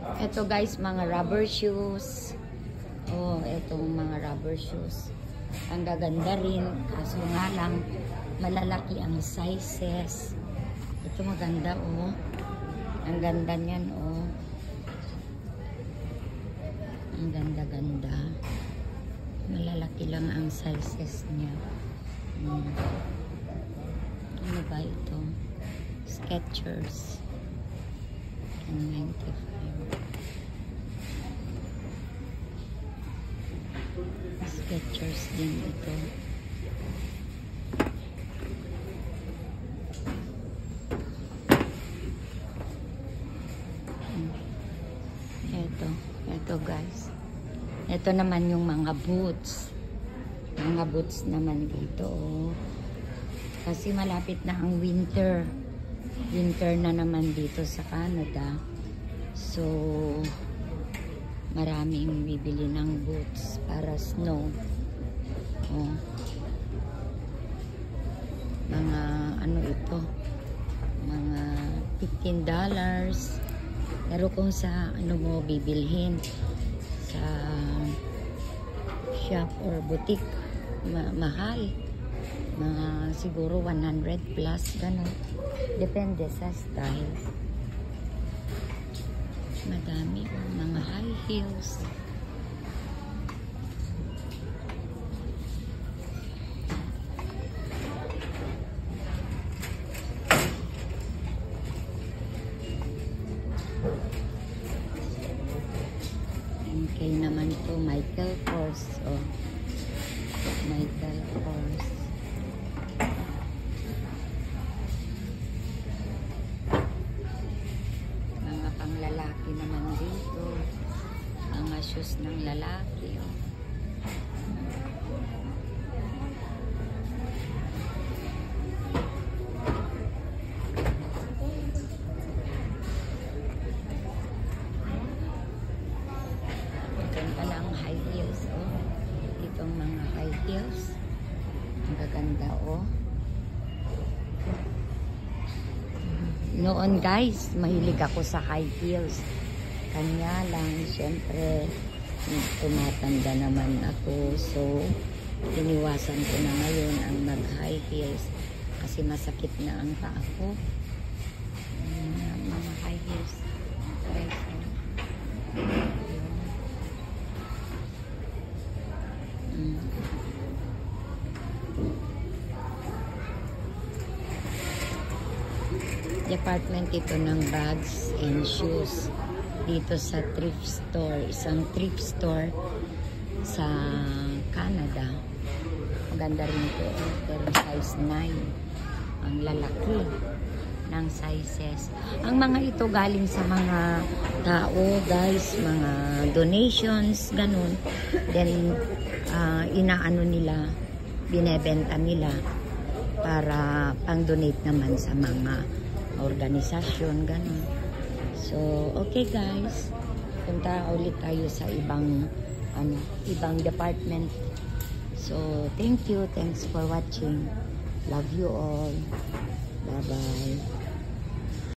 Ito guys, mga rubber shoes. Oh, itong mga rubber shoes. Ang gaganda rin. Kaso nga lang, malalaki ang sizes. Ito maganda oh. Ang ganda niyan oh. Ang ganda-ganda. Malalaki lang ang sizes niya. Ano ba ito? Skechers. 95. Skechers din ito. Ito guys. Ito naman yung mga boots. Mga boots naman dito. Oh. Kasi malapit na ang winter. Winter na naman dito sa Canada. So, maraming bibili ng boots para snow. Oh. Mga ano ito? Mga $15. Pero kung sa ano mo bibilhin sa shop or boutique, mahal. Mga siguro 100 plus ganun. Depende sa style. Madami mga high heels. Okay naman ito, Michael Kors. Oh. Michael Kors. Mga panglalaki naman dito. Mga shoes ng lalaki. Oh. High heels, oh. Itong mga high heels. Ang gaganda, oh. Noon, guys, mahilig ako sa high heels. Kanya lang, syempre, tumatanda naman ako. So, iniwasan ko na ngayon ang mag-high heels. Kasi masakit na ang paa ko. Mga high heels. Guys, oh. Department ito ng bags and shoes dito sa thrift store, isang thrift store sa Canada. Maganda rin ito, pero size 9 ang lalaki ng sizes. Ang mga ito galing sa mga tao guys, mga donations ganun, then inaano nila, binebenta nila para pang-donate naman sa mga organisasyon, ganun. So, okay guys. Punta ulit tayo sa ibang department. So, thank you. Thanks for watching. Love you all. Bye-bye.